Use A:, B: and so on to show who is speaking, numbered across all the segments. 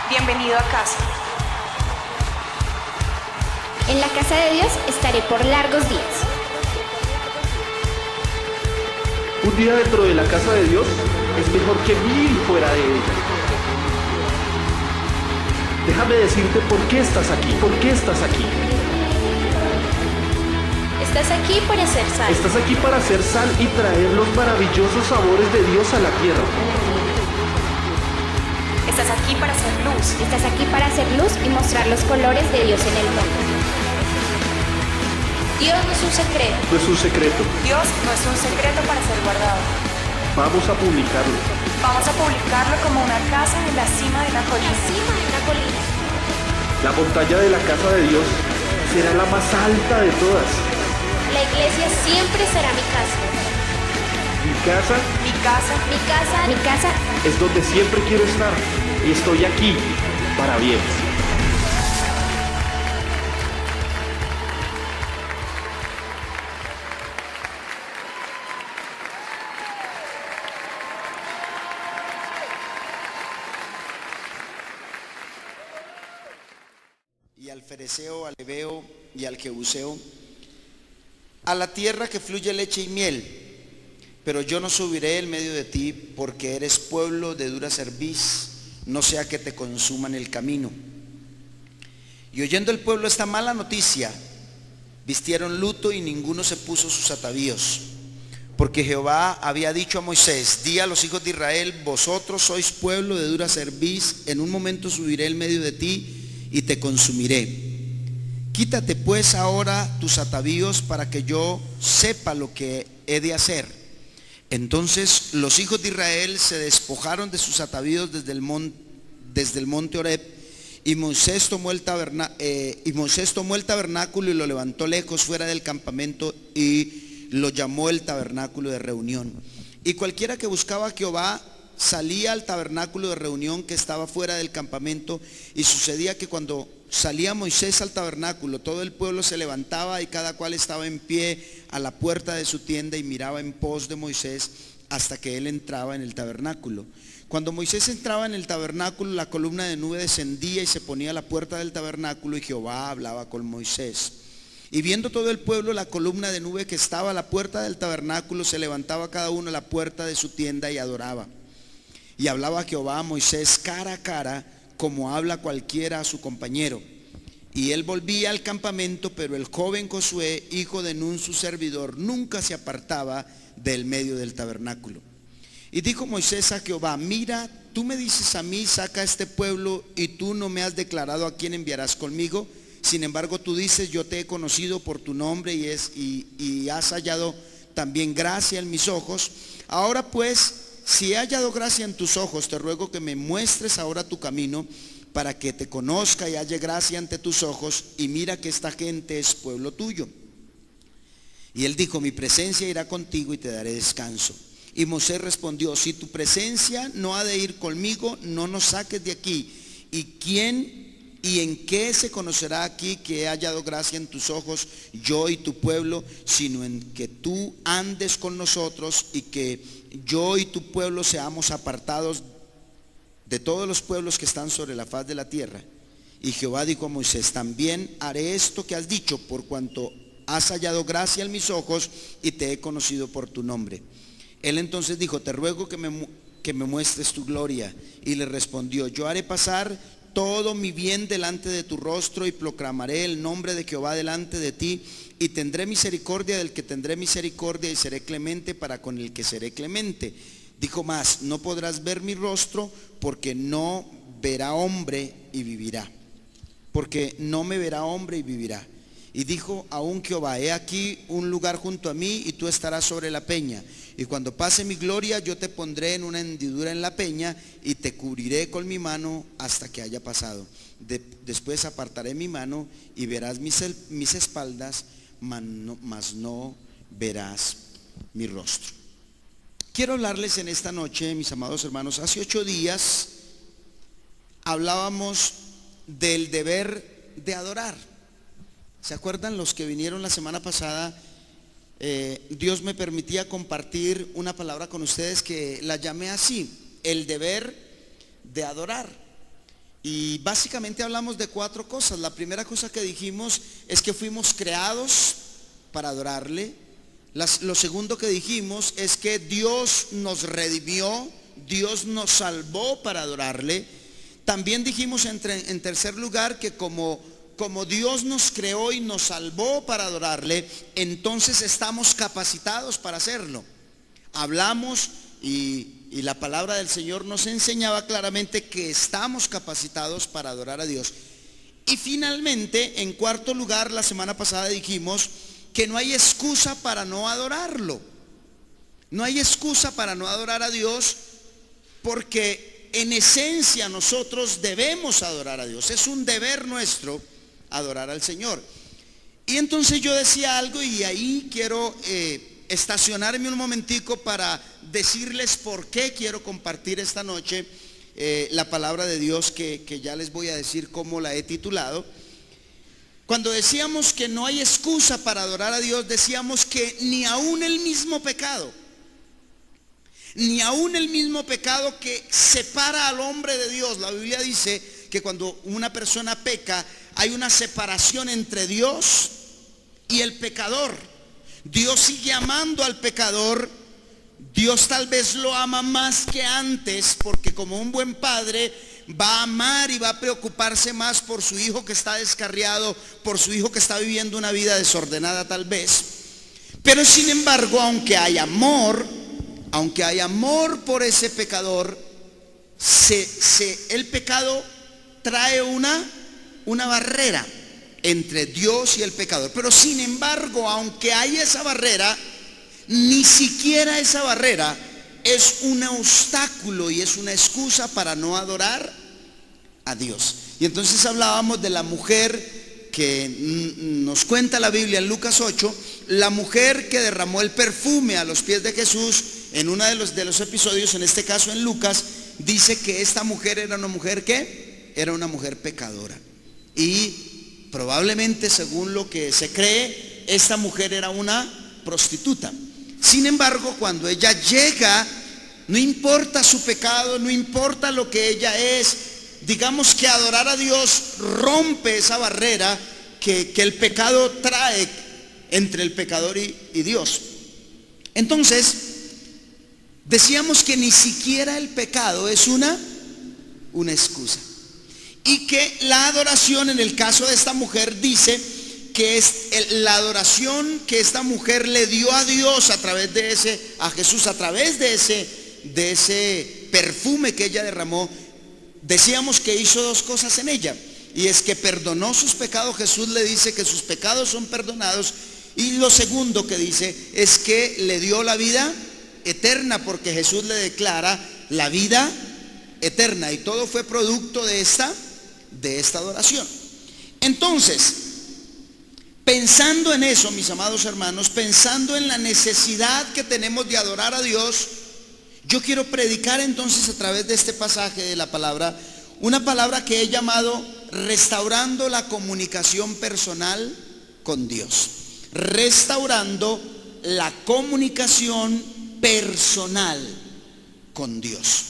A: Bienvenido a casa.
B: En la casa de Dios estaré por largos días.
C: Un día dentro de la casa de Dios es mejor que 1000 fuera de ella. Déjame decirte por qué estás aquí, por qué estás aquí.
B: Estás aquí para hacer sal.
C: Estás aquí para hacer sal y traer los maravillosos sabores de Dios a la tierra.
A: Estás aquí para hacer luz.
B: Estás aquí para hacer luz y mostrar los colores de Dios en el mundo. Dios no es un secreto.
C: No es un secreto.
A: Dios no es un secreto para ser guardado.
C: Vamos a publicarlo.
A: Vamos a publicarlo como una casa en la cima de una colina.
C: La montaña de la casa de Dios será la más alta de todas.
B: La iglesia siempre será mi casa.
C: Mi casa
A: Mi casa.
B: Mi casa. Mi casa.
C: es donde siempre quiero estar y estoy aquí para bien.
D: Y al fereceo, al heveo y al jebuseo, a la tierra que fluye leche y miel, pero yo no subiré en medio de ti, porque eres pueblo de dura cerviz, no sea que te consuman el camino. Y oyendo el pueblo esta mala noticia, vistieron luto y ninguno se puso sus atavíos, porque Jehová había dicho a Moisés: di a los hijos de Israel, vosotros sois pueblo de dura cerviz, en un momento subiré en medio de ti y te consumiré. Quítate pues ahora tus atavíos para que yo sepa lo que he de hacer. Entonces los hijos de Israel se despojaron de sus atavíos desde el monte Horeb, y Moisés tomó el tabernáculo y lo levantó lejos fuera del campamento y lo llamó el tabernáculo de reunión. Y cualquiera que buscaba a Jehová salía al tabernáculo de reunión que estaba fuera del campamento, y sucedía que cuando salía Moisés al tabernáculo, todo el pueblo se levantaba y cada cual estaba en pie a la puerta de su tienda y miraba en pos de Moisés hasta que él entraba en el tabernáculo. Cuando Moisés entraba en el tabernáculo, la columna de nube descendía y se ponía a la puerta del tabernáculo, y Jehová hablaba con Moisés. Y viendo todo el pueblo la columna de nube que estaba a la puerta del tabernáculo, se levantaba cada uno a la puerta de su tienda y adoraba. Y hablaba Jehová a Moisés cara a cara, como habla cualquiera a su compañero. Y él volvía al campamento, pero el joven Josué, hijo de Nun su servidor, nunca se apartaba del medio del tabernáculo. Y dijo Moisés a Jehová: mira, tú me dices a mí, saca a este pueblo, y tú no me has declarado a quién enviarás conmigo. Sin embargo, tú dices: yo te he conocido por tu nombre y has hallado también gracia en mis ojos. Ahora pues, si he hallado gracia en tus ojos, te ruego que me muestres ahora tu camino, para que te conozca y halle gracia ante tus ojos, y mira que esta gente es pueblo tuyo. Y él dijo: mi presencia irá contigo y te daré descanso. Y Moisés respondió: si tu presencia no ha de ir conmigo, no nos saques de aquí. ¿Y quién y en qué se conocerá aquí que he hallado gracia en tus ojos, yo y tu pueblo, sino en que tú andes con nosotros y que yo y tu pueblo seamos apartados de todos los pueblos que están sobre la faz de la tierra? Y Jehová dijo a Moisés: también haré esto que has dicho, por cuanto has hallado gracia en mis ojos y te he conocido por tu nombre. Él entonces dijo: te ruego que me muestres tu gloria. Y le respondió: yo haré pasar todo mi bien delante de tu rostro, y proclamaré el nombre de Jehová delante de ti, y tendré misericordia del que tendré misericordia, y seré clemente para con el que seré clemente. Dijo más: no podrás ver mi rostro, porque no verá hombre y vivirá. Porque no me verá hombre y vivirá. Y dijo aún Jehová: he aquí un lugar junto a mí, y tú estarás sobre la peña. Y cuando pase mi gloria, yo te pondré en una hendidura en la peña, y te cubriré con mi mano hasta que haya pasado. Después apartaré mi mano, y verás mis espaldas, mas no verás mi rostro. Quiero hablarles en esta noche, mis amados hermanos. Hace 8 días hablábamos del deber de adorar. ¿Se acuerdan los que vinieron la semana pasada? Dios me permitía compartir una palabra con ustedes que la llamé así: el deber de adorar. Y básicamente hablamos de 4 cosas. La primera cosa que dijimos es que fuimos creados para adorarle. Lo segundo que dijimos es que Dios nos redimió, Dios nos salvó para adorarle. También dijimos en tercer lugar que como Dios nos creó y nos salvó para adorarle, entonces estamos capacitados para hacerlo. Hablamos y la palabra del Señor nos enseñaba claramente que estamos capacitados para adorar a Dios. Y finalmente, en cuarto lugar, la semana pasada dijimos que no hay excusa para no adorarlo. No hay excusa para no adorar a Dios, porque en esencia nosotros debemos adorar a Dios. Es un deber nuestro adorar al Señor. Y entonces yo decía algo, y ahí quiero estacionarme un momentico para decirles por qué quiero compartir esta noche la palabra de Dios, que ya les voy a decir cómo la he titulado. Cuando decíamos que no hay excusa para adorar a Dios, decíamos que ni aún el mismo pecado que separa al hombre de Dios. La Biblia dice que cuando una persona peca, hay una separación entre Dios y el pecador. Dios sigue amando al pecador. Dios tal vez lo ama más que antes, porque como un buen padre va a amar y va a preocuparse más por su hijo que está descarriado, por su hijo que está viviendo una vida desordenada tal vez. Pero sin embargo, aunque hay amor por ese pecador, el pecado trae una barrera entre Dios y el pecador. Pero sin embargo, aunque hay esa barrera, ni siquiera esa barrera es un obstáculo y es una excusa para no adorar a Dios. Y entonces hablábamos de la mujer que nos cuenta la Biblia en Lucas 8, la mujer que derramó el perfume a los pies de Jesús. En uno de los episodios, en este caso en Lucas, dice que esta mujer era una mujer que era una mujer pecadora. Y probablemente, según lo que se cree, esta mujer era una prostituta. Sin embargo, cuando ella llega, no importa su pecado, no importa lo que ella es, digamos que adorar a Dios rompe esa barrera que el pecado trae entre el pecador y Dios. Entonces, decíamos que ni siquiera el pecado es una excusa. Y que la adoración, en el caso de esta mujer, dice que es la adoración que esta mujer le dio a Dios a Jesús, a través de ese perfume que ella derramó. Decíamos que hizo 2 cosas en ella, y es que perdonó sus pecados. Jesús le dice que sus pecados son perdonados, y lo segundo que dice es que le dio la vida eterna, porque Jesús le declara la vida eterna, y todo fue producto de esta adoración. Entonces, pensando en eso, mis amados hermanos, pensando en la necesidad que tenemos de adorar a Dios, yo quiero predicar entonces a través de este pasaje de la palabra, una palabra que he llamado restaurando la comunicación personal con Dios. Restaurando la comunicación personal con Dios.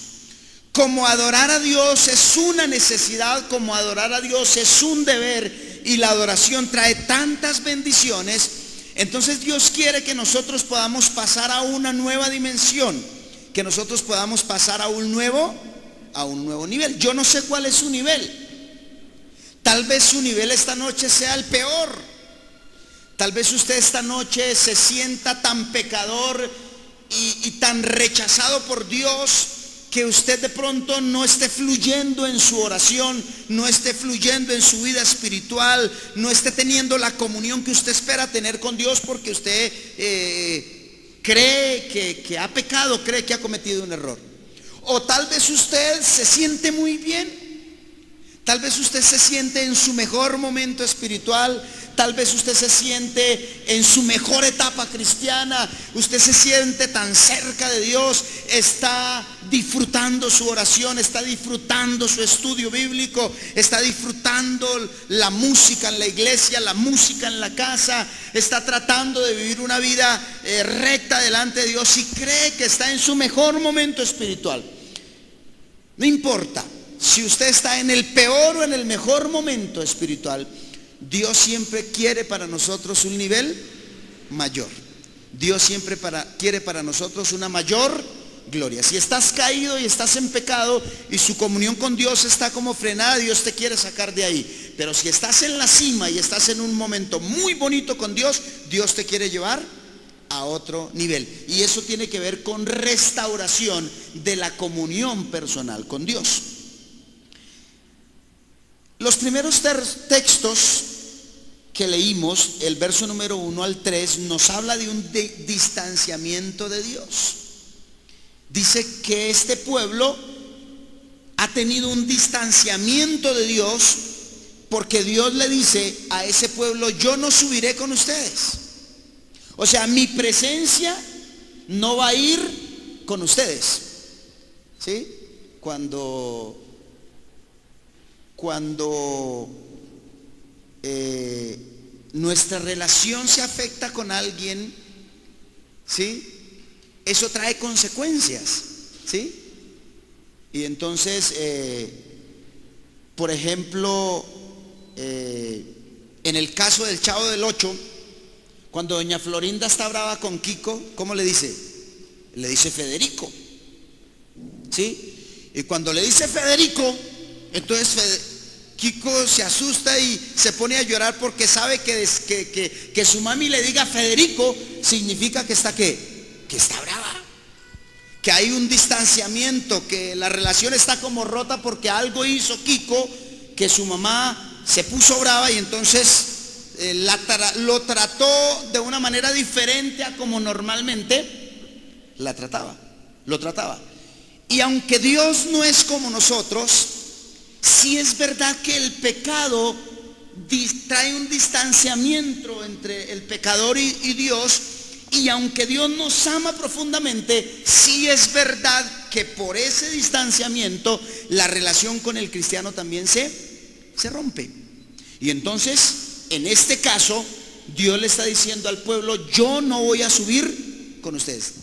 D: Como adorar a Dios es una necesidad, como adorar a Dios es un deber, y la adoración trae tantas bendiciones, entonces Dios quiere que nosotros podamos pasar a una nueva dimensión, que nosotros podamos pasar a un nuevo nivel. Yo no sé cuál es su nivel. Tal vez su nivel esta noche sea el peor. Tal vez usted esta noche se sienta tan pecador y tan rechazado por Dios, que usted de pronto no esté fluyendo en su oración, no esté fluyendo en su vida espiritual, no esté teniendo la comunión que usted espera tener con Dios, porque usted cree que ha pecado, cree que ha cometido un error. O tal vez usted se siente muy bien. Tal vez usted se siente en su mejor momento espiritual. Tal vez usted se siente en su mejor etapa cristiana. Usted se siente tan cerca de Dios. Está disfrutando su oración, está disfrutando su estudio bíblico, está disfrutando la música en la iglesia, la música en la casa. Está tratando de vivir una vida recta delante de Dios y cree que está en su mejor momento espiritual. No importa. si usted está en el peor o en el mejor momento espiritual, Dios siempre quiere para nosotros un nivel mayor. Dios siempre quiere para nosotros una mayor gloria. Si estás caído y estás en pecado y su comunión con Dios está como frenada, Dios te quiere sacar de ahí. Pero si estás en la cima y estás en un momento muy bonito con Dios, Dios te quiere llevar a otro nivel. Y eso tiene que ver con restauración de la comunión personal con Dios. Los primeros textos que leímos, el verso número 1 al 3, nos habla de un distanciamiento de Dios. Dice que este pueblo ha tenido un distanciamiento de Dios porque Dios le dice a ese pueblo: yo no subiré con ustedes. O sea, mi presencia no va a ir con ustedes. ¿Sí? Cuando nuestra relación se afecta con alguien, ¿sí?, eso trae consecuencias, ¿sí? Y entonces, por ejemplo, en el caso del Chavo del Ocho, cuando doña Florinda está brava con Kiko, ¿cómo le dice? Le dice Federico, ¿sí? Y cuando le dice Federico, entonces Kiko se asusta y se pone a llorar porque sabe que su mami le diga Federico significa que está ¿qué? Que está brava, que hay un distanciamiento, que la relación está como rota porque algo hizo Kiko, que su mamá se puso brava y entonces lo trató de una manera diferente a como normalmente lo trataba. Y aunque Dios no es como nosotros, sí es verdad que el pecado trae un distanciamiento entre el pecador y Dios. Y aunque Dios nos ama profundamente, sí es verdad que por ese distanciamiento la relación con el cristiano también se rompe. Y entonces, en este caso, Dios le está diciendo al pueblo: yo no voy a subir con ustedes.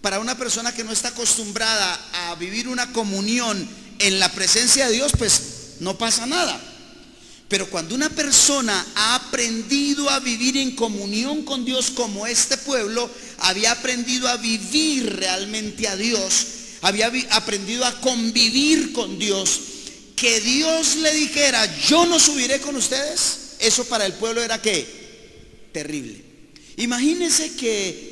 D: Para una persona que no está acostumbrada a vivir una comunión en la presencia de Dios, pues no pasa nada. Pero cuando una persona ha aprendido a vivir en comunión con Dios, como este pueblo había aprendido a vivir realmente a Dios, había aprendido a convivir con Dios, que Dios le dijera: yo no subiré con ustedes, eso para el pueblo era ¿qué? Terrible. Imagínense que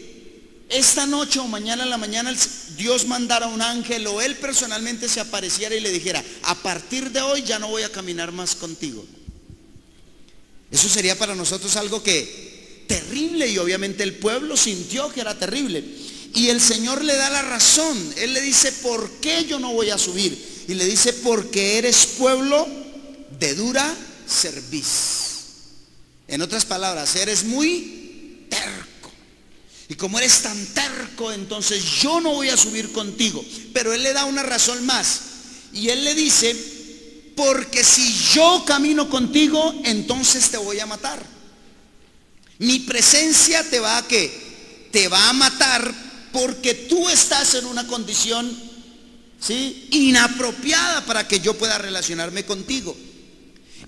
D: esta noche o mañana en la mañana Dios mandara un ángel o él personalmente se apareciera y le dijera: a partir de hoy ya no voy a caminar más contigo. Eso sería para nosotros algo que terrible, y obviamente el pueblo sintió que era terrible. Y el Señor le da la razón. Él le dice: ¿por qué yo no voy a subir? Y le dice: porque eres pueblo de dura cerviz. En otras palabras, eres muy terco. Y como eres tan terco, entonces yo no voy a subir contigo. Pero Él le da una razón más. Y Él le dice: porque si yo camino contigo, entonces te voy a matar. Mi presencia te va a ¿qué? Te va a matar porque tú estás en una condición, ¿sí?, inapropiada para que yo pueda relacionarme contigo.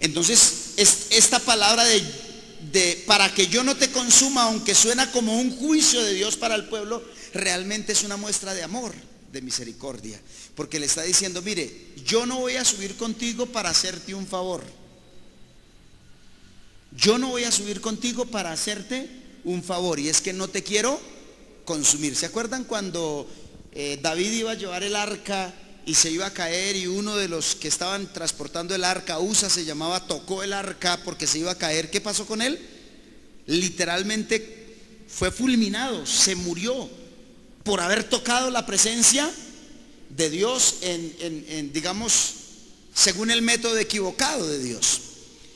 D: Entonces, esta palabra de para que yo no te consuma, aunque suena como un juicio de Dios para el pueblo, realmente es una muestra de amor, de misericordia, porque le está diciendo: mire, yo no voy a subir contigo para hacerte un favor. Yo no voy a subir contigo para hacerte un favor, y es que no te quiero consumir. ¿Se acuerdan cuando David iba a llevar el arca y se iba a caer, y uno de los que estaban transportando el arca, Usa se llamaba, tocó el arca porque se iba a caer? ¿Qué pasó con él? Literalmente fue fulminado, se murió por haber tocado la presencia de Dios digamos, según el método equivocado de Dios.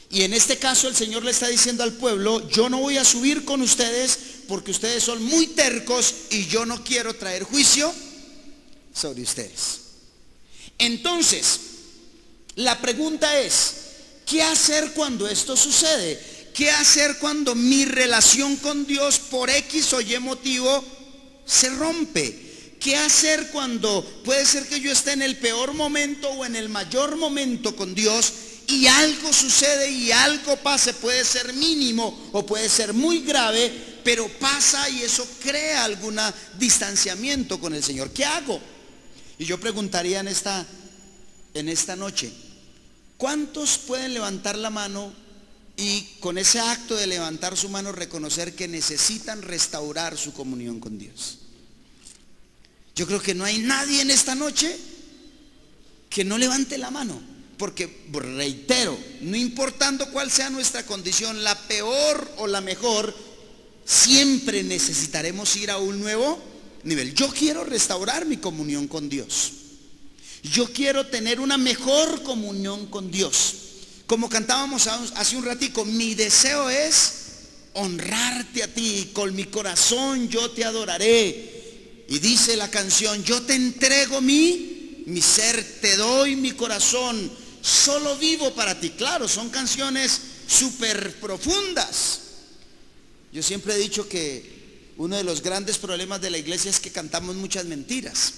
D: Y en este caso el Señor le está diciendo al pueblo: yo no voy a subir con ustedes porque ustedes son muy tercos y yo no quiero traer juicio sobre ustedes. Entonces, la pregunta es: ¿qué hacer cuando esto sucede? ¿Qué hacer cuando mi relación con Dios por X o Y motivo se rompe? ¿Qué hacer cuando puede ser que yo esté en el peor momento o en el mayor momento con Dios y algo sucede y algo pase? Puede ser mínimo o puede ser muy grave, pero pasa y eso crea algún distanciamiento con el Señor. ¿Qué hago? Y yo preguntaría en esta noche, ¿cuántos pueden levantar la mano y con ese acto de levantar su mano reconocer que necesitan restaurar su comunión con Dios? Yo creo que no hay nadie en esta noche que no levante la mano, porque reitero, no importando cuál sea nuestra condición, la peor o la mejor, siempre necesitaremos ir a un nuevo nivel. Yo quiero restaurar mi comunión con Dios. Yo quiero tener una mejor comunión con Dios. Como cantábamos hace un ratico, mi deseo es honrarte a ti, con mi corazón yo te adoraré. Y dice la canción, yo te entrego mi ser, te doy mi corazón, solo vivo para ti. Claro, son canciones súper profundas. Yo siempre he dicho que uno de los grandes problemas de la iglesia es que cantamos muchas mentiras.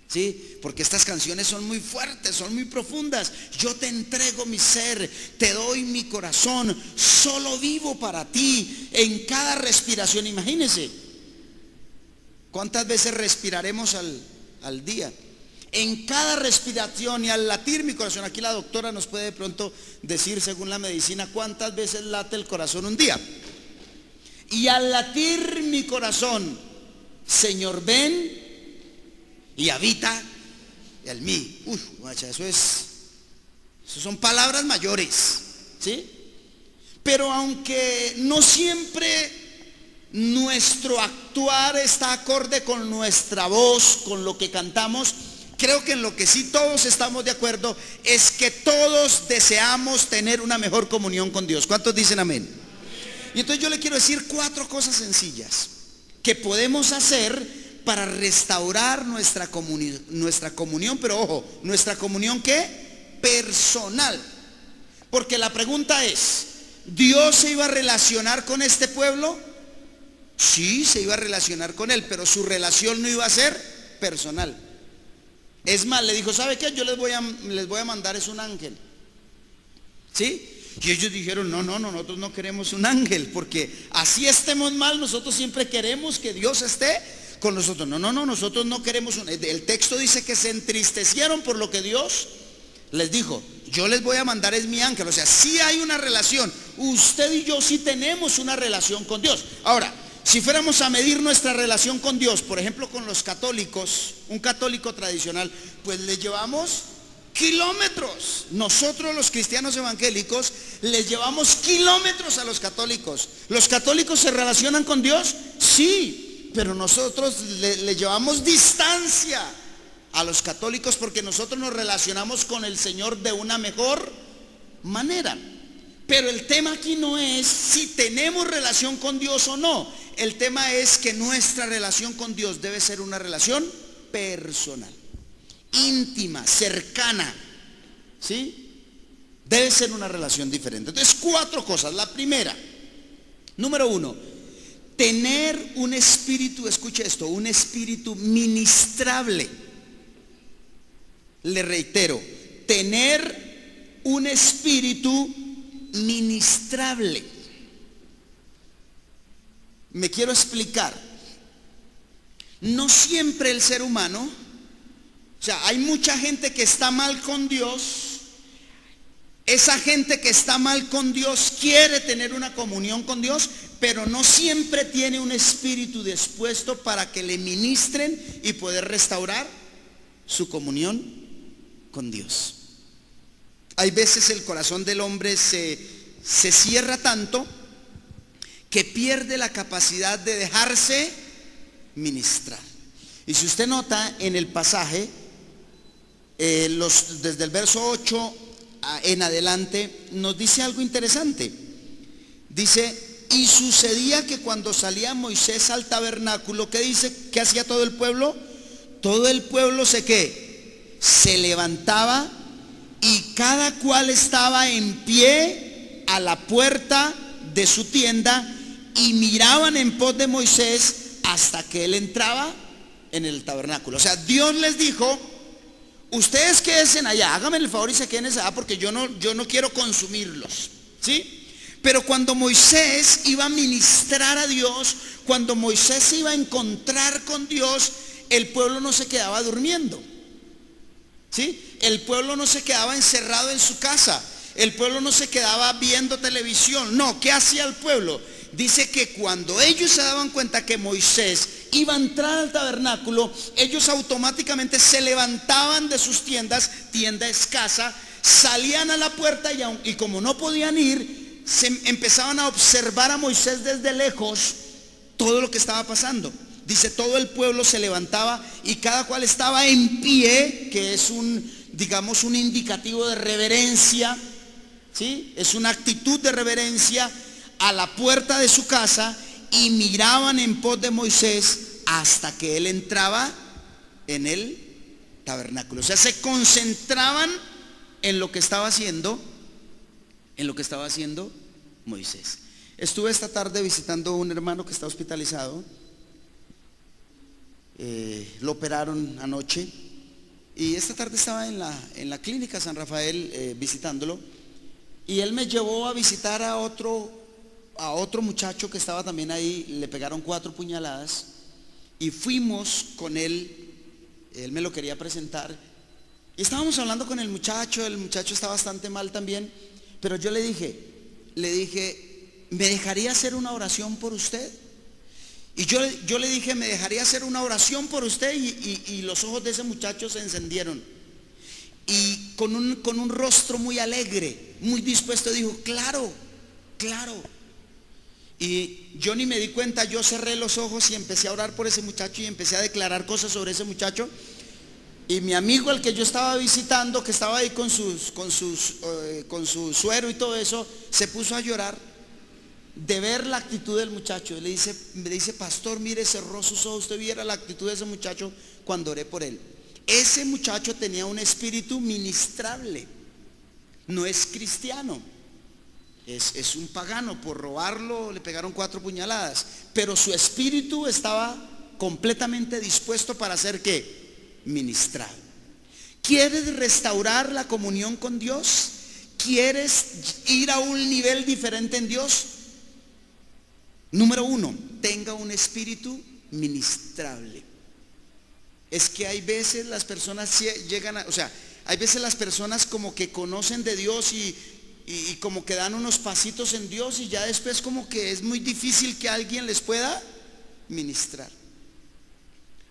D: ¿Sí? Porque estas canciones son muy fuertes, son muy profundas. Yo te entrego mi ser, te doy mi corazón, solo vivo para ti. En cada respiración, imagínense, ¿cuántas veces respiraremos al día? En cada respiración y al latir mi corazón. Aquí la doctora nos puede de pronto decir, según la medicina, cuántas veces late el corazón un día. Y al latir mi corazón, Señor, ven y habita en mí. Eso son palabras mayores, ¿sí? Pero aunque no siempre nuestro actuar está acorde con nuestra voz, con lo que cantamos, creo que en lo que sí todos estamos de acuerdo es que todos deseamos tener una mejor comunión con Dios. ¿Cuántos dicen amén? Y entonces yo le quiero decir 4 cosas sencillas que podemos hacer para restaurar nuestra comunión, pero ojo, nuestra comunión ¿qué? Personal. Porque la pregunta es, ¿Dios se iba a relacionar con este pueblo? Sí, se iba a relacionar con él, pero su relación no iba a ser personal. Es más, le dijo, ¿sabe qué? Yo les voy a mandar es un ángel. ¿Sí? Y ellos dijeron, no, nosotros no queremos un ángel, porque así estemos mal, nosotros siempre queremos que Dios esté con nosotros. No, nosotros no queremos el texto dice que se entristecieron por lo que Dios les dijo. Yo les voy a mandar es mi ángel. O sea, sí hay una relación. Usted y yo sí tenemos una relación con Dios. Ahora, si fuéramos a medir nuestra relación con Dios, por ejemplo con los católicos, un católico tradicional, pues le llevamos kilómetros. Nosotros los cristianos evangélicos les llevamos kilómetros a los católicos. ¿Los católicos se relacionan con Dios? Sí. Pero nosotros le llevamos distancia a los católicos porque nosotros nos relacionamos con el Señor de una mejor manera. Pero el tema aquí no es si tenemos relación con Dios o no. El tema es que nuestra relación con Dios debe ser una relación personal, íntima, cercana, ¿sí? Debe ser una relación diferente. Entonces, 4 cosas. La primera, número 1, tener un espíritu, escuche esto, un espíritu ministrable. Le reitero, tener un espíritu ministrable. Me quiero explicar. No siempre el ser humano, o sea, hay mucha gente que está mal con Dios. Esa gente que está mal con Dios quiere tener una comunión con Dios, pero no siempre tiene un espíritu dispuesto para que le ministren y poder restaurar su comunión con Dios. Hay veces el corazón del hombre se cierra tanto que pierde la capacidad de dejarse ministrar. Y si usted nota en el pasaje, desde el verso 8 en adelante, nos dice algo interesante. Dice, y sucedía que cuando salía Moisés al tabernáculo, ¿qué dice? ¿Qué hacía todo el pueblo? Todo el pueblo se levantaba y cada cual estaba en pie a la puerta de su tienda y miraban en pos de Moisés hasta que él entraba en el tabernáculo. O sea, Dios les dijo: ustedes quédense allá, háganme el favor y se queden allá, porque yo no quiero consumirlos, ¿sí? Pero cuando Moisés iba a ministrar a Dios, cuando Moisés se iba a encontrar con Dios, el pueblo no se quedaba durmiendo, ¿sí? El pueblo no se quedaba encerrado en su casa, el pueblo no se quedaba viendo televisión. No, ¿qué hacía el pueblo? Dice que cuando ellos se daban cuenta que Moisés iba a entrar al tabernáculo, ellos automáticamente se levantaban de sus tiendas, tienda escasa, salían a la puerta y como no podían ir, se empezaban a observar a Moisés desde lejos todo lo que estaba pasando. Dice, todo el pueblo se levantaba y cada cual estaba en pie, que es digamos, un indicativo de reverencia, ¿sí? Es una actitud de reverencia a la puerta de su casa, y miraban en pos de Moisés hasta que él entraba en el tabernáculo. O sea, se concentraban en lo que estaba haciendo Moisés. Estuve esta tarde visitando a un hermano que está hospitalizado. Lo operaron anoche, y esta tarde estaba en la clínica San Rafael visitándolo, y él me llevó a visitar a otro muchacho que estaba también ahí. Le pegaron 4 puñaladas y fuimos con él. Él me lo quería presentar y estábamos hablando con el muchacho está bastante mal también, pero yo le dije, ¿me dejaría hacer una oración por usted? Y yo le dije, ¿me dejaría hacer una oración por usted? Y los ojos de ese muchacho se encendieron, y con un rostro muy alegre, muy dispuesto, dijo, claro. Y yo ni me di cuenta, yo cerré los ojos y empecé a orar por ese muchacho y empecé a declarar cosas sobre ese muchacho. Y mi amigo, al que yo estaba visitando, que estaba ahí con su suero y todo eso, se puso a llorar de ver la actitud del muchacho. Y me dice, pastor, mire, cerró sus ojos, usted viera la actitud de ese muchacho cuando oré por él. Ese muchacho tenía un espíritu ministrable, no es cristiano. Es un pagano. Por robarlo le pegaron 4 puñaladas, pero su espíritu estaba completamente dispuesto para hacer ¿qué? Ministrar. ¿Quieres restaurar la comunión con Dios? ¿Quieres ir a un nivel diferente en Dios? Número 1, tenga un espíritu ministrable. Es que hay veces las personas hay veces las personas como que conocen de Dios y como que dan unos pasitos en Dios, y ya después como que es muy difícil que alguien les pueda ministrar.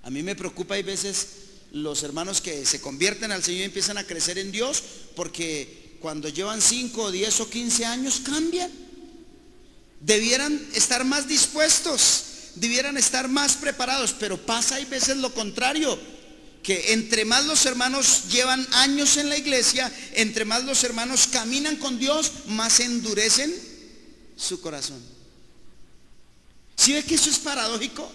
D: A mí me preocupa, hay veces, los hermanos que se convierten al Señor y empiezan a crecer en Dios, porque cuando llevan 5, 10 o 15 años cambian. Debieran estar más dispuestos, debieran estar más preparados, pero pasa hay veces lo contrario, que entre más los hermanos llevan años en la iglesia, entre más los hermanos caminan con Dios, más endurecen su corazón. ¿Sí ve que eso es paradójico?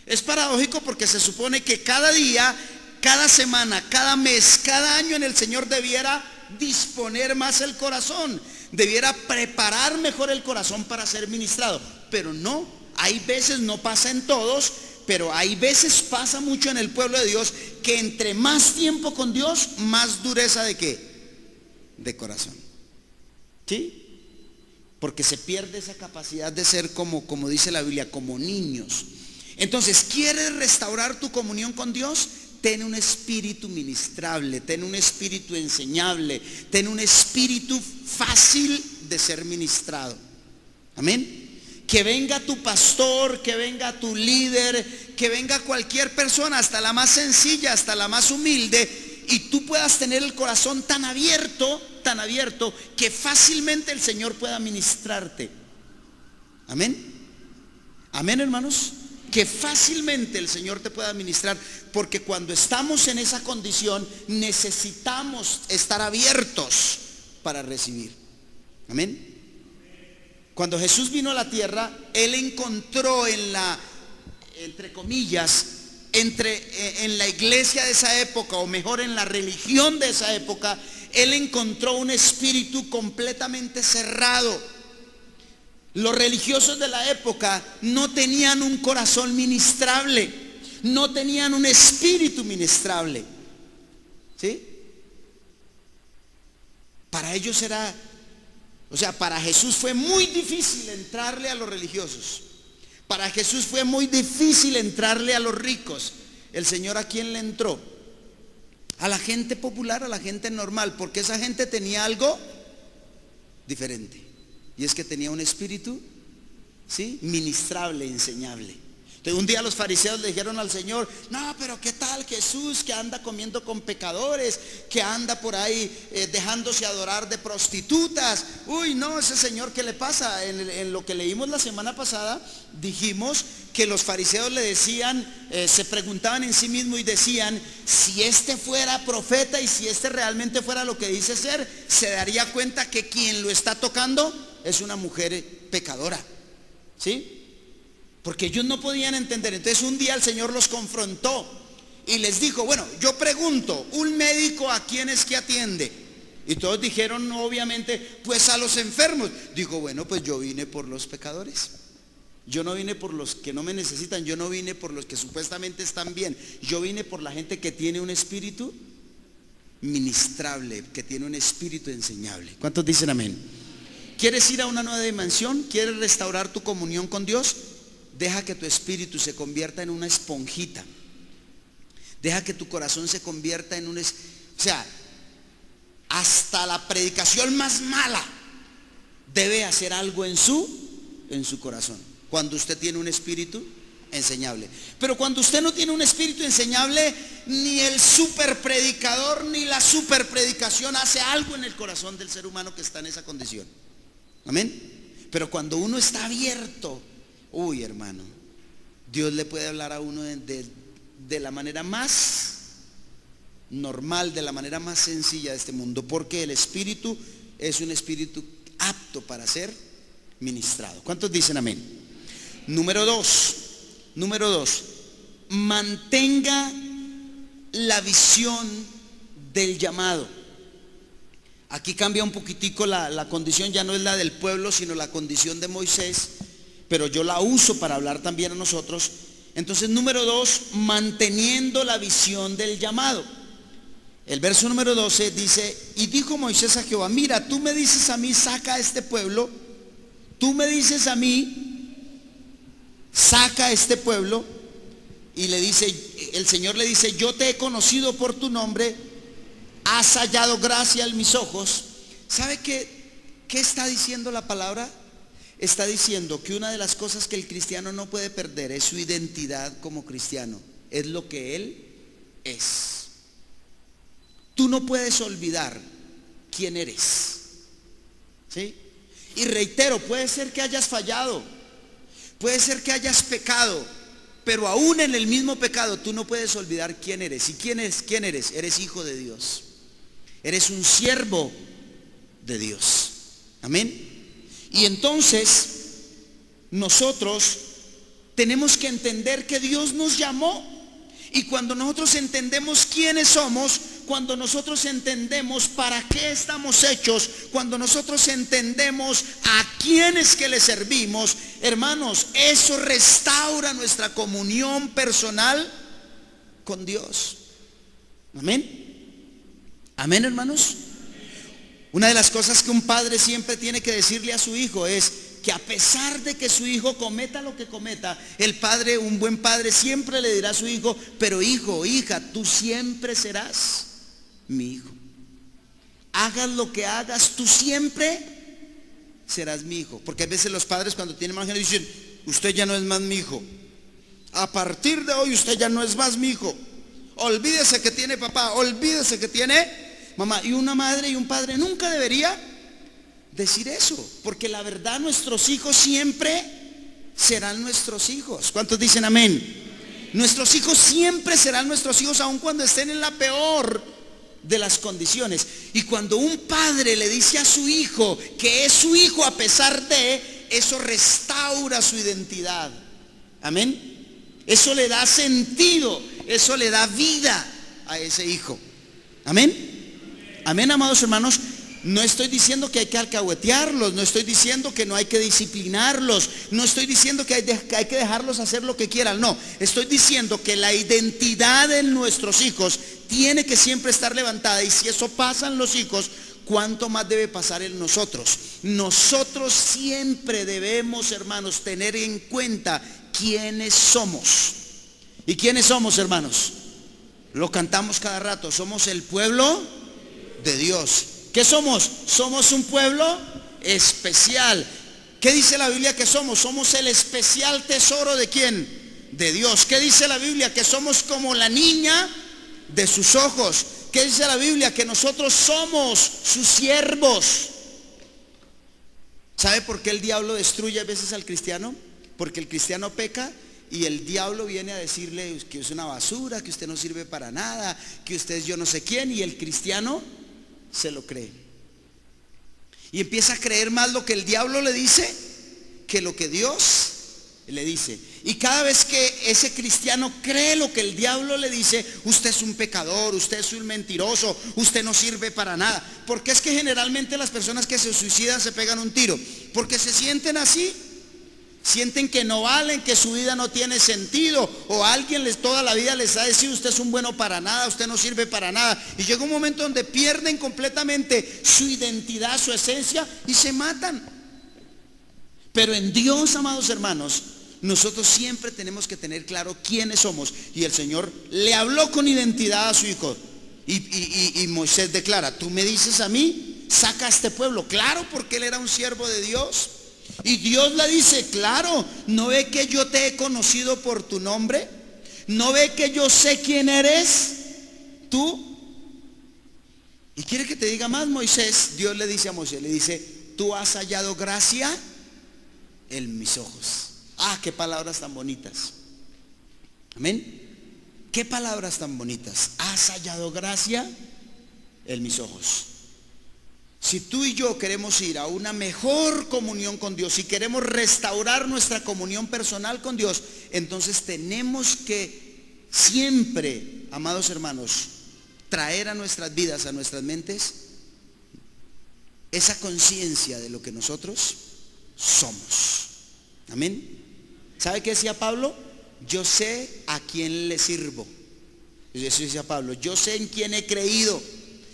D: Es paradójico porque se supone que cada día, cada semana, cada mes, cada año en el Señor debiera disponer más el corazón, debiera preparar mejor el corazón para ser ministrado. Pero no, hay veces, no pasa en todos, pero hay veces pasa mucho en el pueblo de Dios, que entre más tiempo con Dios, más dureza de ¿qué? De corazón. ¿Sí? Porque se pierde esa capacidad de ser como dice la Biblia, como niños. Entonces, ¿quieres restaurar tu comunión con Dios? Ten un espíritu ministrable, ten un espíritu enseñable, ten un espíritu fácil de ser ministrado. Amén. Que venga tu pastor, que venga tu líder, que venga cualquier persona, hasta la más sencilla, hasta la más humilde, y tú puedas tener el corazón tan abierto, que fácilmente el Señor pueda ministrarte. Amén. Amén, hermanos. Que fácilmente el Señor te pueda ministrar, porque cuando estamos en esa condición necesitamos estar abiertos para recibir. Amén. Cuando Jesús vino a la tierra, Él encontró entre comillas, en la iglesia de esa época, o mejor en la religión de esa época, Él encontró un espíritu completamente cerrado. Los religiosos de la época no tenían un corazón ministrable, no tenían un espíritu ministrable. ¿Sí? Para ellos era, para Jesús fue muy difícil entrarle a los religiosos. Para Jesús fue muy difícil entrarle a los ricos. El Señor, ¿a quién le entró? A la gente popular, a la gente normal, porque esa gente tenía algo diferente. Y es que tenía un espíritu, ¿sí?, ministrable, enseñable. Entonces un día los fariseos le dijeron al Señor: no, pero ¿qué tal Jesús, que anda comiendo con pecadores, que anda por ahí dejándose adorar de prostitutas? Uy, no, ese Señor, ¿qué le pasa? En lo que leímos la semana pasada, dijimos que los fariseos le decían, se preguntaban en sí mismos y decían: si este fuera profeta y si este realmente fuera lo que dice ser, se daría cuenta que quien lo está tocando es una mujer pecadora. ¿Sí? Porque ellos no podían entender. Entonces un día el Señor los confrontó y les dijo: bueno, yo pregunto, ¿un médico a quién es que atiende? Y todos dijeron, obviamente, pues a los enfermos. Dijo: bueno, pues yo vine por los pecadores. Yo no vine por los que no me necesitan. Yo no vine por los que supuestamente están bien. Yo vine por la gente que tiene un espíritu ministrable, que tiene un espíritu enseñable. ¿Cuántos dicen amén? ¿Quieres ir a una nueva dimensión? ¿Quieres restaurar tu comunión con Dios? Deja que tu espíritu se convierta en una esponjita. Deja que tu corazón se convierta en hasta la predicación más mala debe hacer algo en su corazón, cuando usted tiene un espíritu enseñable. Pero cuando usted no tiene un espíritu enseñable, ni el super predicador ni la super predicación hace algo en el corazón del ser humano que está en esa condición. Amén. Pero cuando uno está abierto, uy, hermano, Dios le puede hablar a uno de la manera más normal, de la manera más sencilla de este mundo, porque el espíritu es un espíritu apto para ser ministrado. ¿Cuántos dicen amén? Número dos, mantenga la visión del llamado. Aquí cambia un poquitico la condición, ya no es la del pueblo, sino la condición de Moisés, pero yo la uso para hablar también a nosotros. Entonces, número 2, manteniendo la visión del llamado. El verso número 12 dice: y dijo Moisés a Jehová: mira, tú me dices a mí, saca a este pueblo. Tú me dices a mí, saca a este pueblo. Y le dice, el Señor le dice: yo te he conocido por tu nombre, has hallado gracia en mis ojos. ¿Sabe qué está diciendo la palabra? Está diciendo que una de las cosas que el cristiano no puede perder es su identidad como cristiano. Es lo que él es. Tú no puedes olvidar quién eres. ¿Sí? Y reitero, puede ser que hayas fallado, puede ser que hayas pecado, pero aún en el mismo pecado tú no puedes olvidar quién eres. ¿Y quién eres? Eres hijo de Dios. Eres un siervo de Dios. Amén. Y entonces nosotros tenemos que entender que Dios nos llamó. Y cuando nosotros entendemos quiénes somos, cuando nosotros entendemos para qué estamos hechos, cuando nosotros entendemos a quiénes que le servimos, hermanos, eso restaura nuestra comunión personal con Dios. Amén. Amén, hermanos. Una de las cosas que un padre siempre tiene que decirle a su hijo es que a pesar de que su hijo cometa lo que cometa, el padre, un buen padre, siempre le dirá a su hijo: pero hijo, hija, tú siempre serás mi hijo. Hagas lo que hagas, tú siempre serás mi hijo. Porque a veces los padres, cuando tienen más generación, dicen: usted ya no es más mi hijo. A partir de hoy usted ya no es más mi hijo. Olvídese que tiene papá, olvídese que tiene mamá. Y una madre y un padre nunca debería decir eso, porque la verdad, nuestros hijos siempre serán nuestros hijos. ¿Cuántos dicen amén? Nuestros hijos siempre serán nuestros hijos, aun cuando estén en la peor de las condiciones. Y cuando un padre le dice a su hijo que es su hijo a pesar de, eso restaura su identidad. Amén. Eso le da sentido, eso le da vida a ese hijo. Amén. Amén, amados hermanos. No estoy diciendo que hay que alcahuetearlos, no estoy diciendo que no hay que disciplinarlos, no estoy diciendo que hay que dejarlos hacer lo que quieran, no. Estoy diciendo que la identidad de nuestros hijos tiene que siempre estar levantada, y si eso pasa en los hijos, ¿cuánto más debe pasar en nosotros? Nosotros siempre debemos, hermanos, tener en cuenta quiénes somos. ¿Y quiénes somos, hermanos? Lo cantamos cada rato, somos el pueblo de Dios. ¿Qué somos? Somos un pueblo especial. ¿Qué dice la Biblia que somos? Somos el especial tesoro ¿de quién? De Dios. ¿Qué dice la Biblia? Que somos como la niña de sus ojos. ¿Qué dice la Biblia? Que nosotros somos sus siervos. ¿Sabe por qué el diablo destruye a veces al cristiano? Porque el cristiano peca y el diablo viene a decirle que es una basura, que usted no sirve para nada, que usted es yo no sé quién, y el cristiano se lo cree. Y empieza a creer más lo que el diablo le dice que lo que Dios le dice. Y cada vez que ese cristiano cree lo que el diablo le dice, usted es un pecador, usted es un mentiroso, usted no sirve para nada. Porque es que generalmente las personas que se suicidan se pegan un tiro, porque se sienten así. Sienten que no valen, que su vida no tiene sentido, o alguien toda la vida les ha decidido usted es un bueno para nada, usted no sirve para nada, y llega un momento donde pierden completamente su identidad, su esencia, y se matan. Pero en Dios, amados hermanos, nosotros siempre tenemos que tener claro quiénes somos, y el Señor le habló con identidad a su hijo, y Moisés declara, tú me dices a mí, saca a este pueblo. Claro, porque él era un siervo de Dios. Y Dios le dice, claro, ¿no ve que yo te he conocido por tu nombre? ¿No ve que yo sé quién eres tú? Y quiere que te diga más, Moisés. Dios le dice a Moisés, le dice, tú has hallado gracia en mis ojos. Ah, qué palabras tan bonitas. Amén. Qué palabras tan bonitas. Has hallado gracia en mis ojos. Si tú y yo queremos ir a una mejor comunión con Dios, si queremos restaurar nuestra comunión personal con Dios, entonces tenemos que siempre, amados hermanos, traer a nuestras vidas, a nuestras mentes, esa conciencia de lo que nosotros somos. Amén. ¿Sabe qué decía Pablo? Yo sé a quién le sirvo. Eso decía Pablo, yo sé en quién he creído.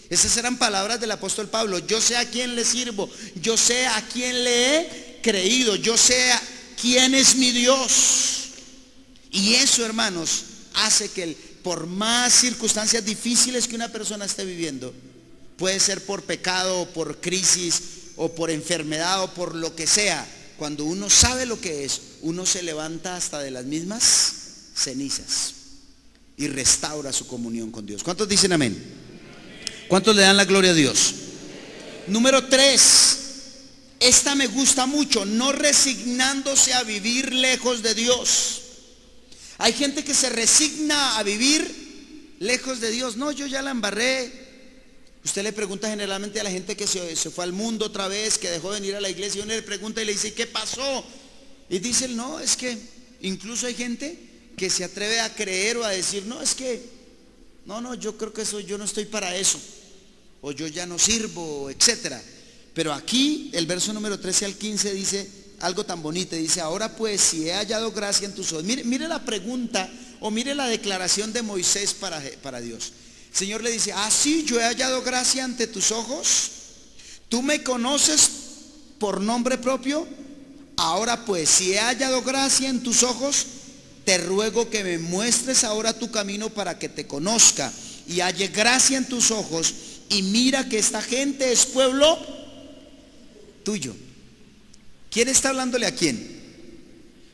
D: Esas eran palabras del apóstol Pablo. Yo sé a quién le sirvo, yo sé a quién le he creído, yo sé a quién es mi Dios. Y eso, hermanos, hace que por más circunstancias difíciles que una persona esté viviendo, puede ser por pecado, o por crisis, o por enfermedad, o por lo que sea, cuando uno sabe lo que es, uno se levanta hasta de las mismas cenizas y restaura su comunión con Dios. ¿Cuántos dicen amén? ¿Cuántos le dan la gloria a Dios? Número 3, esta me gusta mucho, no resignándose a vivir lejos de Dios. Hay gente que se resigna a vivir lejos de Dios. No, yo ya la embarré. Usted le pregunta generalmente a la gente que se fue al mundo otra vez, que dejó de venir a la iglesia, y uno le pregunta y le dice, ¿qué pasó? Y dicen, no, es que incluso hay gente que se atreve a creer o a decir, no, es que, no, yo creo que eso, yo no estoy para eso, o yo ya no sirvo, etcétera. Pero aquí el verso número 13 al 15 dice algo tan bonito, dice, ahora pues si he hallado gracia en tus ojos. Mire la pregunta, o mire la declaración de Moisés para Dios. El Señor le dice, sí, yo he hallado gracia ante tus ojos, tú me conoces por nombre propio. Ahora pues si he hallado gracia en tus ojos, te ruego que me muestres ahora tu camino para que te conozca y halle gracia en tus ojos, y mira que esta gente es pueblo tuyo. ¿Quién está hablándole a quién?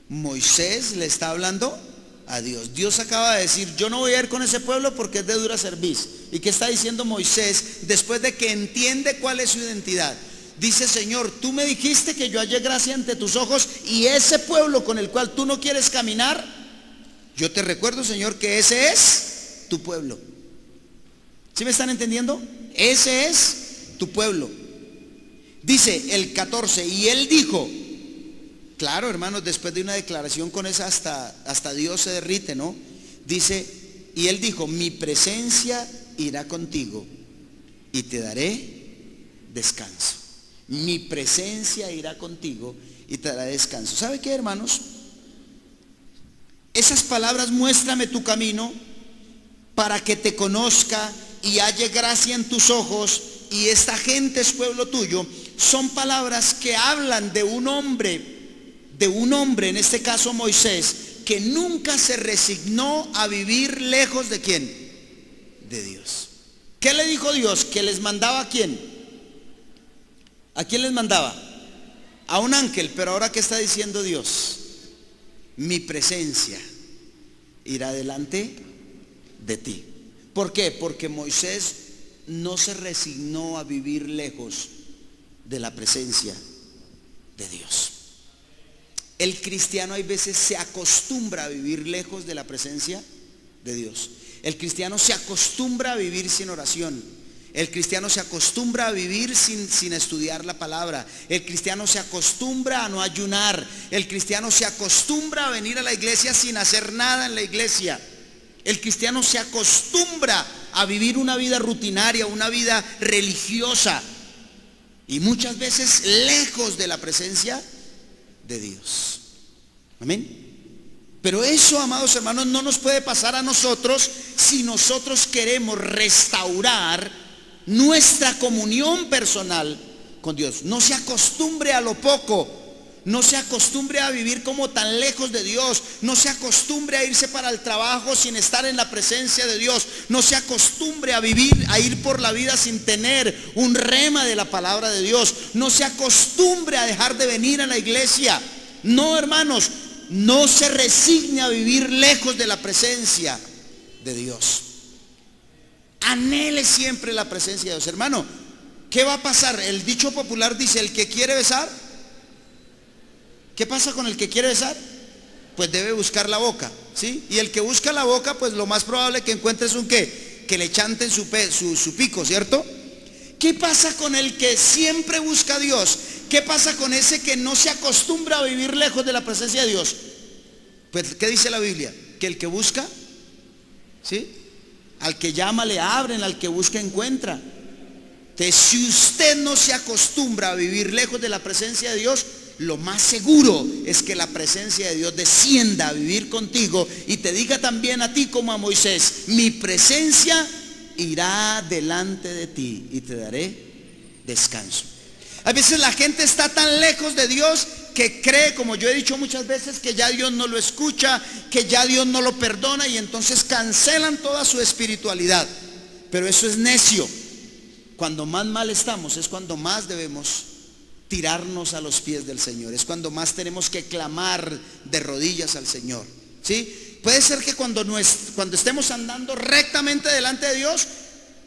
D: Moisés le está hablando a Dios. Dios acaba de decir, yo no voy a ir con ese pueblo porque es de dura cerviz. ¿Y qué está diciendo Moisés después de que entiende cuál es su identidad? Dice, Señor, tú me dijiste que yo hallé gracia ante tus ojos, y ese pueblo con el cual tú no quieres caminar, yo te recuerdo, Señor, que ese es tu pueblo. ¿Sí me están entendiendo? Ese es tu pueblo. Dice el 14, y él dijo, claro, hermanos, después de una declaración con esa hasta Dios se derrite, ¿no? Dice, y él dijo, mi presencia irá contigo y te daré descanso. Mi presencia irá contigo y te dará descanso. ¿Sabe qué, hermanos? Esas palabras, muéstrame tu camino para que te conozca y halle gracia en tus ojos, y esta gente es pueblo tuyo, son palabras que hablan de un hombre, en este caso Moisés, que nunca se resignó a vivir lejos de ¿quién? De Dios. ¿Qué le dijo Dios? Que les mandaba ¿a quién? ¿A quién les mandaba? A un ángel. Pero ahora ¿qué está diciendo Dios? Mi presencia irá delante de ti. ¿Por qué? Porque Moisés no se resignó a vivir lejos de la presencia de Dios. El cristiano hay veces se acostumbra a vivir lejos de la presencia de Dios. El cristiano se acostumbra a vivir sin oración. El cristiano se acostumbra a vivir sin estudiar la palabra. El cristiano se acostumbra a no ayunar. El cristiano se acostumbra a venir a la iglesia sin hacer nada en la iglesia. El cristiano se acostumbra a vivir una vida rutinaria, una vida religiosa, y muchas veces lejos de la presencia de Dios. Amén. Pero eso, amados hermanos, no nos puede pasar a nosotros si nosotros queremos restaurar nuestra comunión personal con Dios. No se acostumbre a lo poco. No se acostumbre a vivir como tan lejos de Dios. No se acostumbre a irse para el trabajo sin estar en la presencia de Dios. No se acostumbre a ir por la vida sin tener un rema de la palabra de Dios. No se acostumbre a dejar de venir a la iglesia. No, hermanos, no se resigne a vivir lejos de la presencia de Dios. Anhele siempre la presencia de Dios. Hermano, ¿qué va a pasar? El dicho popular dice: el que quiere besar, ¿qué pasa con el que quiere besar? Pues debe buscar la boca, ¿sí? Y el que busca la boca, pues lo más probable que encuentre es un ¿qué? Que le chanten su pico, ¿cierto? ¿Qué pasa con el que siempre busca a Dios? ¿Qué pasa con ese que no se acostumbra a vivir lejos de la presencia de Dios? Pues, ¿qué dice la Biblia? Que el que busca, ¿sí? Al que llama le abren, al que busca encuentra. Entonces, si usted no se acostumbra a vivir lejos de la presencia de Dios, lo más seguro es que la presencia de Dios descienda a vivir contigo y te diga también a ti como a Moisés: mi presencia irá delante de ti y te daré descanso. A veces la gente está tan lejos de Dios que cree, como yo he dicho muchas veces, que ya Dios no lo escucha, que ya Dios no lo perdona, y entonces cancelan toda su espiritualidad. Pero eso es necio. Cuando más mal estamos es cuando más debemos tirarnos a los pies del Señor. Es cuando más tenemos que clamar de rodillas al Señor, ¿sí? Puede ser que cuando estemos andando rectamente delante de Dios,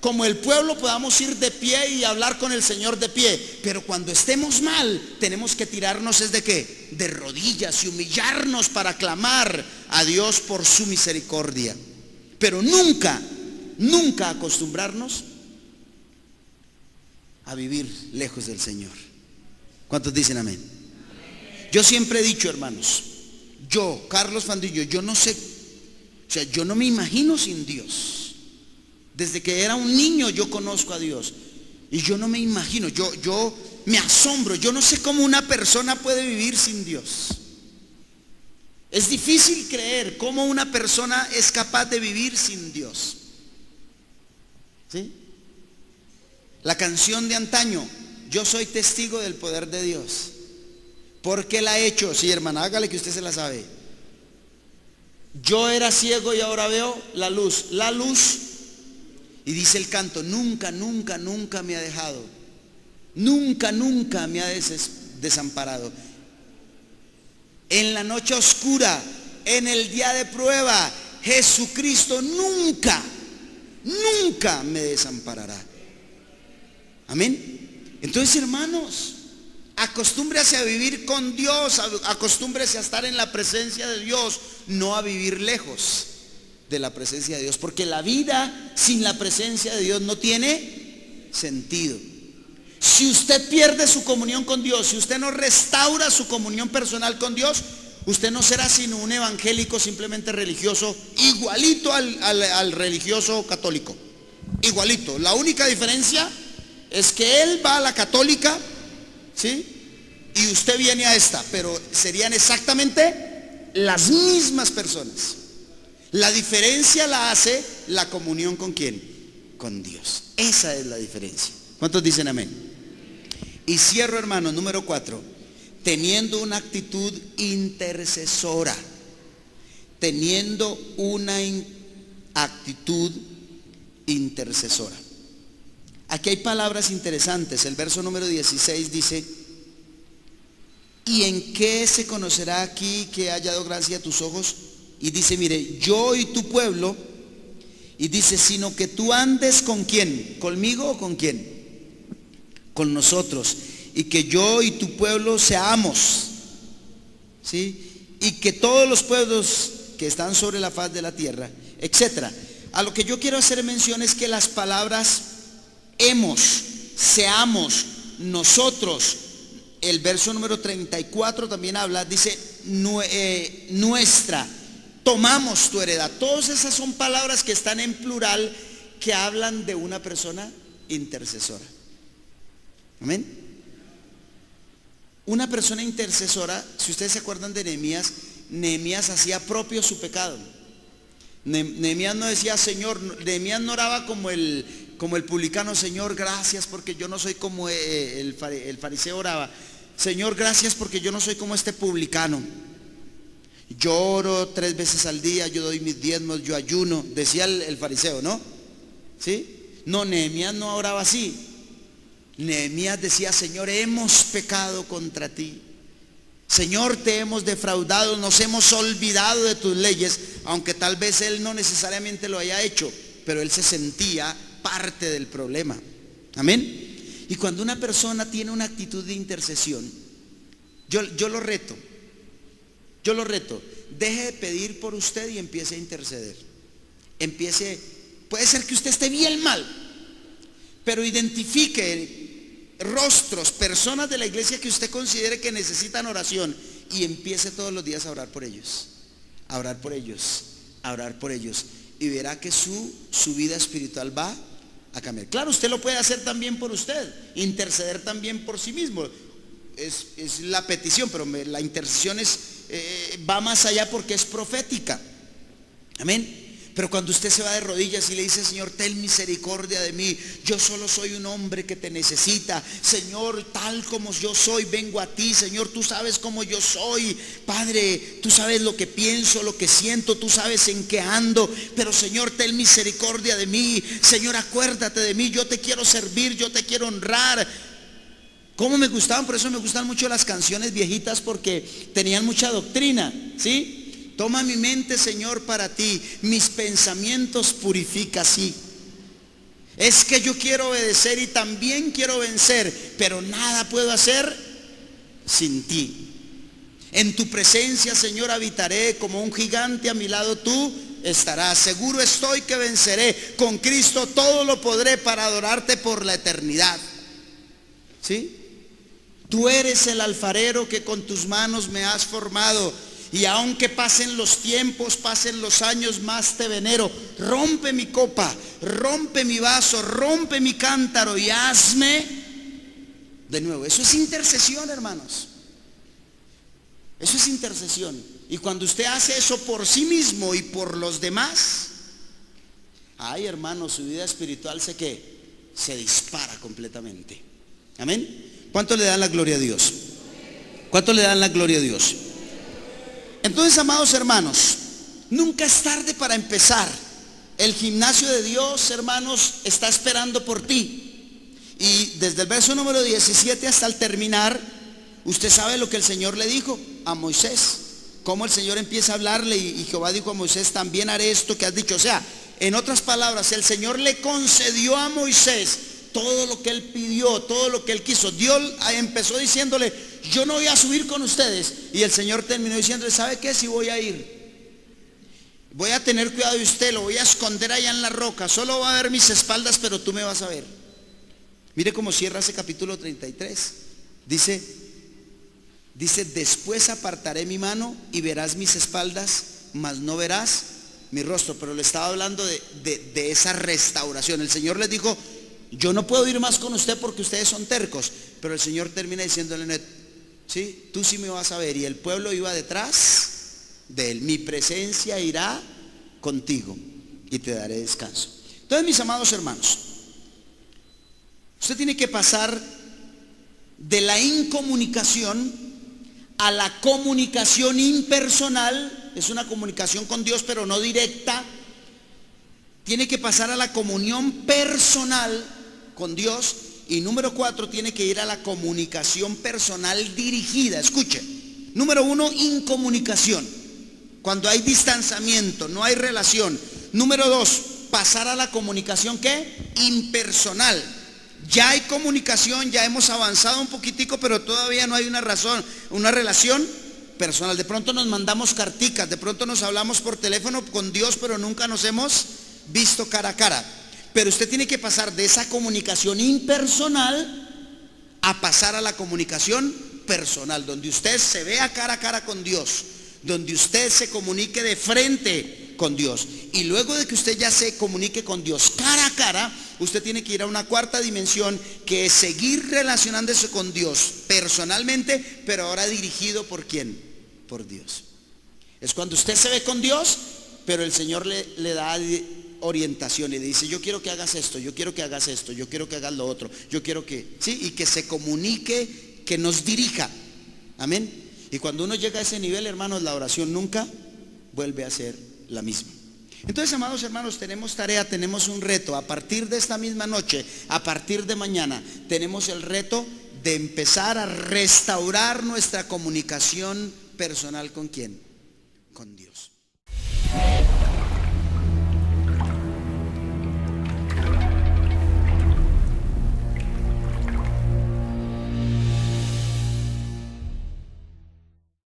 D: como el pueblo, podamos ir de pie y hablar con el Señor de pie. Pero cuando estemos mal, tenemos que tirarnos ¿es de qué? De rodillas y humillarnos para clamar a Dios por su misericordia. Pero nunca acostumbrarnos a vivir lejos del Señor. ¿Cuántos dicen amén? Yo siempre he dicho, hermanos, yo, Carlos Fandillo, yo no sé, o sea, yo no me imagino sin Dios. Desde que era un niño yo conozco a Dios, y yo no me imagino, yo me asombro, yo no sé cómo una persona puede vivir sin Dios. Es difícil creer cómo una persona es capaz de vivir sin Dios, ¿sí? La canción de antaño: yo soy testigo del poder de Dios. ¿Por qué la ha hecho? Sí, hermana, hágale que usted se la sabe. Yo era ciego y ahora veo la luz. La luz. Y dice el canto: nunca me ha dejado. Nunca me ha desamparado. En la noche oscura, en el día de prueba, Jesucristo nunca me desamparará. Amén. Entonces, hermanos, acostúmbrese a vivir con Dios, acostúmbrese a estar en la presencia de Dios, no a vivir lejos de la presencia de Dios, porque la vida sin la presencia de Dios no tiene sentido. Si usted pierde su comunión con Dios, si usted no restaura su comunión personal con Dios, usted no será sino un evangélico simplemente religioso, igualito al religioso católico, igualito. La única diferencia es que él va a la católica, ¿sí? Y usted viene a esta, pero serían exactamente las mismas personas. La diferencia la hace la comunión ¿con quién? Con Dios. Esa es la diferencia. ¿Cuántos dicen amén? Y cierro, hermano, número 4, teniendo una actitud intercesora. Teniendo una actitud intercesora. Aquí hay palabras interesantes. El verso número 16 dice: ¿y en qué se conocerá aquí que haya dado gracia a tus ojos? Y dice, mire, yo y tu pueblo. Y dice, sino que tú andes ¿con quién? ¿Conmigo o con quién? Con nosotros. Y que yo y tu pueblo seamos, ¿sí? Y que todos los pueblos que están sobre la faz de la tierra, etcétera. A lo que yo quiero hacer mención es que las palabras hemos, seamos, nosotros, el verso número 34 también habla, dice nuestra, tomamos tu heredad. Todas esas son palabras que están en plural, que hablan de una persona intercesora. Amén. Una persona intercesora, si ustedes se acuerdan de Nehemías, Nehemías hacía propio su pecado. Nehemías no decía, Señor, Nehemías no oraba como el publicano, Señor, gracias porque yo no soy como el fariseo oraba. Señor, gracias porque yo no soy como este publicano. Yo oro 3 veces al día, yo doy mis diezmos, yo ayuno, decía el fariseo, ¿no? ¿Sí? No, Nehemías no oraba así. Nehemías decía, Señor, hemos pecado contra ti. Señor, te hemos defraudado, nos hemos olvidado de tus leyes, aunque tal vez él no necesariamente lo haya hecho, pero él se sentía parte del problema. Amén. Y cuando una persona tiene una actitud de intercesión, yo lo reto, deje de pedir por usted y empiece a interceder. Puede ser que usted esté bien mal, pero identifique rostros, personas de la iglesia que usted considere que necesitan oración y empiece todos los días a orar por ellos, a orar por ellos, a orar por ellos, y verá que su vida espiritual va a cambiar. Claro, usted lo puede hacer también por usted, interceder también por sí mismo, es la petición, pero la intercesión va más allá porque es profética. Amén. Pero cuando usted se va de rodillas y le dice, Señor, ten misericordia de mí, yo solo soy un hombre que te necesita, Señor, tal como yo soy, vengo a ti, Señor, tú sabes cómo yo soy, Padre, tú sabes lo que pienso, lo que siento, tú sabes en qué ando, pero Señor, ten misericordia de mí, Señor, acuérdate de mí, yo te quiero servir, yo te quiero honrar. ¿Cómo me gustaban? Por eso me gustan mucho las canciones viejitas, porque tenían mucha doctrina, ¿sí? Toma mi mente, Señor, para ti, mis pensamientos purifica, sí. Es que yo quiero obedecer y también quiero vencer, pero nada puedo hacer sin ti. En tu presencia, Señor, habitaré como un gigante, a mi lado tú estarás. Seguro estoy que venceré, con Cristo todo lo podré para adorarte por la eternidad. ¿Sí? Tú eres el alfarero que con tus manos me has formado. Y aunque pasen los tiempos, pasen los años, más te venero. Rompe mi copa, rompe mi vaso, rompe mi cántaro y hazme de nuevo. Eso es intercesión, hermanos. Eso es intercesión. Y cuando usted hace eso por sí mismo y por los demás, ay, hermano, su vida espiritual se dispara completamente. Amén. ¿Cuánto le dan la gloria a Dios? ¿Cuánto le dan la gloria a Dios? Entonces, amados hermanos, nunca es tarde para empezar. El gimnasio de Dios, hermanos, está esperando por ti. Y desde el verso número 17 hasta el terminar, usted sabe lo que el Señor le dijo a Moisés. Cómo el Señor empieza a hablarle y Jehová dijo a Moisés, también haré esto que has dicho. O sea, en otras palabras, el Señor le concedió a Moisés todo lo que él pidió, todo lo que él quiso. Dios empezó diciéndole, yo no voy a subir con ustedes. Y el Señor terminó diciéndole, ¿sabe qué? Si voy a ir, voy a tener cuidado de usted, lo voy a esconder allá en la roca, solo va a ver mis espaldas, pero tú me vas a ver. Mire cómo cierra ese capítulo 33. Dice, después apartaré mi mano y verás mis espaldas, mas no verás mi rostro. Pero le estaba hablando de esa restauración. El Señor les dijo, Yo no puedo ir más con usted porque ustedes son tercos. Pero el Señor termina diciéndole, sí, tú sí me vas a ver. Y el pueblo iba detrás de él. Mi presencia irá contigo y te daré descanso. Entonces, mis amados hermanos, usted tiene que pasar de la incomunicación a la comunicación impersonal. Es una comunicación con Dios, pero no directa. Tiene que pasar a la comunión personal con Dios. Y número 4, tiene que ir a la comunicación personal dirigida. Escuche, número 1, incomunicación, cuando hay distanciamiento, no hay relación. Número 2, pasar a la comunicación, ¿qué? Impersonal. Ya hay comunicación, ya hemos avanzado un poquitico, pero todavía no hay una relación personal. De pronto nos mandamos carticas, de pronto nos hablamos por teléfono con Dios, pero nunca nos hemos visto cara a cara. Pero usted tiene que pasar de esa comunicación impersonal a pasar a la comunicación personal, donde usted se vea cara a cara con Dios, donde usted se comunique de frente con Dios. Y luego de que usted ya se comunique con Dios cara a cara, usted tiene que ir a una cuarta dimensión, que es seguir relacionándose con Dios personalmente, pero ahora dirigido ¿por quién? Por Dios. Es cuando usted se ve con Dios, pero el Señor le da orientación y le dice, yo quiero que hagas esto, yo quiero que hagas esto, yo quiero que hagas lo otro, yo quiero que, sí, y que se comunique, que nos dirija. Amén. Y cuando uno llega a ese nivel, hermanos, la oración nunca vuelve a ser la misma. Entonces, amados hermanos, tenemos tarea, tenemos un reto. A partir de esta misma noche, a partir de mañana, tenemos el reto de empezar a restaurar nuestra comunicación personal. ¿Con quién? Con Dios.